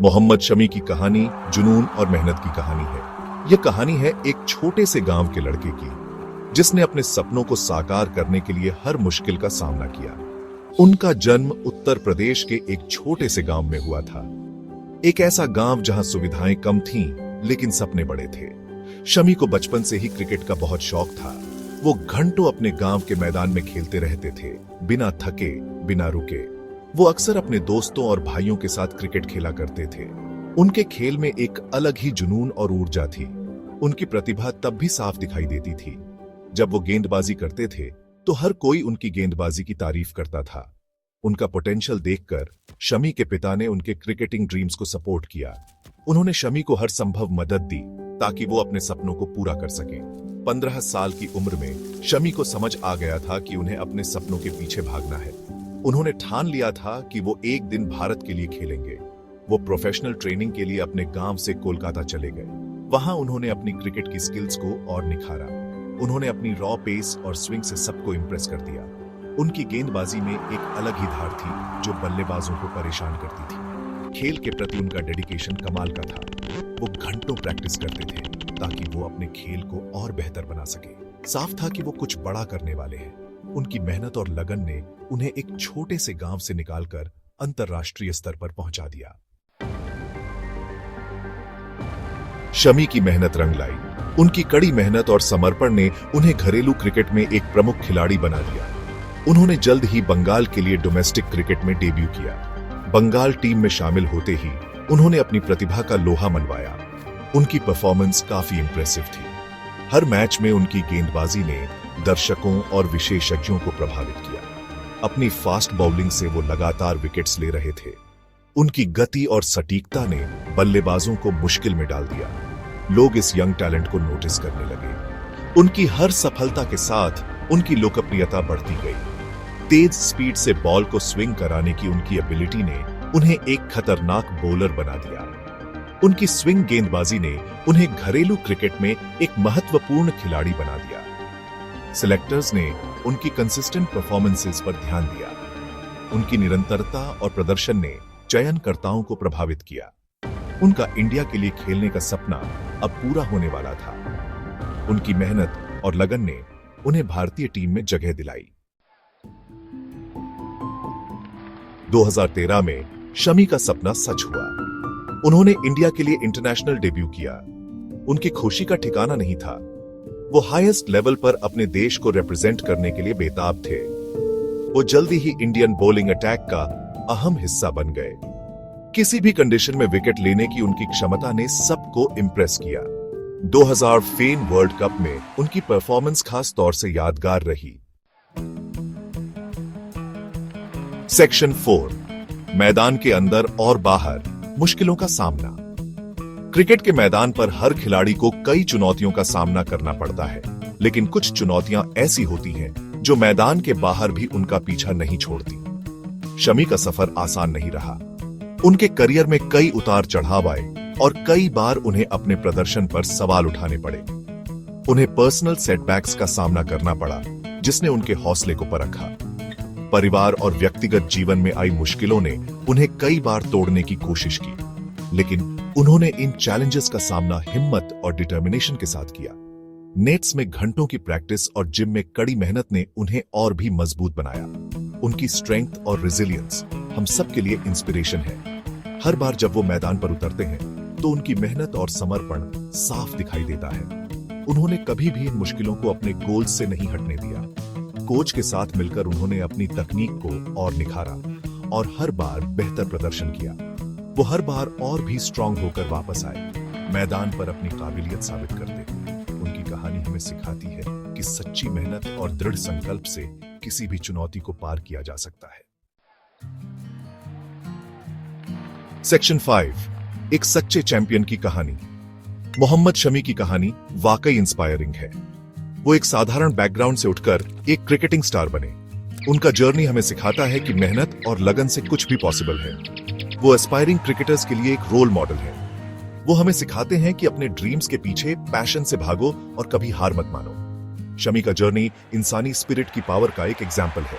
मोहम्मद शमी की कहानी जुनून और मेहनत की कहानी है। यह कहानी है एक छोटे से गांव के लड़के की, जिसने अपने सपनों को साकार करने के लिए हर मुश्किल का सामना किया। उनका जन्म उत्तर प्रदेश के एक छोटे से गांव में हुआ था। एक ऐसा गांव जहां सुविधाएं कम थीं, लेकिन सपने बड़े थे। शमी को बचपन से ही क्रिकेट का बहुत शौक था। वो घंटों अपने गांव के मैदान में खेलते रहते थे, बिना थके, बिना रुके। वो अक्सर अपने दोस्तों और भाइयों के साथ क्रिकेट खेला करते थे। उनके खेल में एक अलग ही जुनून और ऊर्जा थी। उनकी प्रतिभा तब भी साफ दिखाई देती थी जब वो गेंदबाजी करते थे, तो हर कोई उनकी गेंदबाजी की तारीफ करता था। उनका पोटेंशियल देखकर शमी के पिता ने उनके क्रिकेटिंग ड्रीम्स को सपोर्ट किया। उन्होंने शमी को हर संभव मदद दी ताकि वो अपने सपनों को पूरा कर सकें। 15 साल की उम्र में शमी को समझ आ गया था कि उन्हें अपने सपनों के पीछे भागना है। उन्होंने ठान लिया था कि वो एक दिन भारत के लिए खेलेंगे। वो प्रोफेशनल ट्रेनिंग के लिए अपने गांव से कोलकाता चले गए। वहां उन्होंने अपनी क्रिकेट की स्किल्स को और निखारा। उन्होंने अपनी रॉ पेस और स्विंग से सबको इंप्रेस कर दिया। उनकी गेंदबाजी में एक अलग ही धार थी जो बल्लेबाजों को परेशान करती थी। खेल के प्रति उनका डेडिकेशन कमाल का था। वो घंटों प्रैक्टिस करते थे ताकि वो अपने खेल को और बेहतर बना सके। साफ था कि वो कुछ बड़ा करने वाले हैं। उनकी मेहनत और लगन ने उन्हें एक छोटे से गांव से निकालकर अंतर्राष्ट्रीय स्तर पर पहुंचा दिया। शमी की मेहनत रंग लाई। उनकी कड़ी मेहनत और समर्पण ने उन्हें घरेलू क्रिकेट में एक प्रमुख खिलाड़ी बना दिया। उन्होंने जल्द ही बंगाल के लिए डोमेस्टिक क्रिकेट में डेब्यू किया। बंगाल टीम में शामिल होते ही उन्होंने अपनी प्रतिभा का लोहा मनवाया। उनकी परफॉर्मेंस काफी इंप्रेसिव थी। हर मैच में उनकी गेंदबाजी ने दर्शकों और विशेषज्ञों को प्रभावित किया। अपनी फास्ट बॉलिंग से वो लगातार विकेट्स ले रहे थे। उनकी गति और सटीकता ने बल्लेबाजों को मुश्किल में डाल दिया। लोग इस यंग टैलेंट को नोटिस करने लगे। उनकी हर सफलता के साथ उनकी लोकप्रियता बढ़ती गई। तेज स्पीड से बॉल को स्विंग कराने की उनकी एबिलिटी ने उन्हें एक खतरनाक बॉलर बना दिया। उनकी स्विंग गेंदबाजी ने उन्हें घरेलू क्रिकेट में एक महत्वपूर्ण खिलाड़ी बना दिया। सिलेक्टर्स ने उनकी कंसिस्टेंट परफॉर्मेंसेस पर ध्यान दिया। उनकी निरंतरता और प्रदर्शन ने चयनकर्ताओं को प्रभावित किया। उनका इंडिया के लिए खेलने का सपना अब पूरा होने वाला था। उनकी मेहनत और लगन ने उन्हें भारतीय टीम में जगह दिलाई। 2013 में शमी का सपना सच हुआ। उन्होंने इंडिया के लिए इंटरनेशनल डेब्यू किया। उनकी खुशी का ठिकाना नहीं था। वो हाईएस्ट लेवल पर अपने देश को रिप्रेजेंट करने के लिए बेताब थे। वो जल्दी ही इंडियन बॉलिंग अटैक का अहम हिस्सा बन गए। किसी भी कंडीशन में विकेट लेने की उनकी क्षमता ने सबको इंप्रेस किया। 2000 फेम वर्ल्ड कप में उनकी परफॉर्मेंस खास तौर से यादगार रही। सेक्शन 4, मैदान के अंदर और बाहर मुश्किलों का सामना। क्रिकेट के मैदान पर हर खिलाड़ी को कई चुनौतियों का सामना करना पड़ता है, लेकिन कुछ चुनौतियां ऐसी होती हैं जो मैदान के बाहर भी उनका पीछा नहीं छोड़ती। शमी का सफर आसान नहीं रहा। उनके करियर में कई उतार चढ़ाव आए और कई बार उन्हें अपने प्रदर्शन पर सवाल उठाने पड़े। उन्हें पर्सनल सेटबैक्स का सामना करना पड़ा, जिसने उनके हौसले को परखा। परिवार और व्यक्तिगत जीवन में आई मुश्किलों ने उन्हें कई बार तोड़ने की कोशिश की, लेकिन उन्होंने इन चैलेंजेस का सामना हिम्मत और डिटर्मिनेशन के साथ किया। नेट्स में घंटों की प्रैक्टिस और जिम में कड़ी मेहनत ने उन्हें और भी मजबूत बनाया। उनकी स्ट्रेंथ और रेजिलियंस हम सब के लिए इंस्पिरेशन है। हर बार जब वो मैदान पर उतरते हैं तो उनकी मेहनत और समर्पण साफ दिखाई देता है। उन्होंने कभी भी इन मुश्किलों को अपने गोल्स से नहीं हटने दिया। कोच के साथ मिलकर उन्होंने अपनी तकनीक को और निखारा और हर बार बेहतर प्रदर्शन किया। वो हर बार और भी स्ट्रांग होकर वापस आए, मैदान पर अपनी काबिलियत साबित करते हुए। उनकी कहानी हमें सिखाती है कि सच्ची मेहनत और दृढ़ संकल्प से किसी भी चुनौती को पार किया जा सकता है। सेक्शन 5, एक सच्चे चैंपियन की कहानी। मोहम्मद शमी की कहानी वाकई इंस्पायरिंग है। वो एक साधारण बैकग्राउंड से उठकर एक क्रिकेटिंग स्टार बने। उनका जर्नी हमें सिखाता है कि मेहनत और लगन से कुछ भी पॉसिबल है। वो एस्पायरिंग क्रिकेटर्स के लिए एक रोल मॉडल है। वो हमें सिखाते हैं कि अपने ड्रीम्स के पीछे पैशन से भागो और कभी हार मत मानो। शमी का जर्नी इंसानी स्पिरिट की पावर का एक एग्जाम्पल है।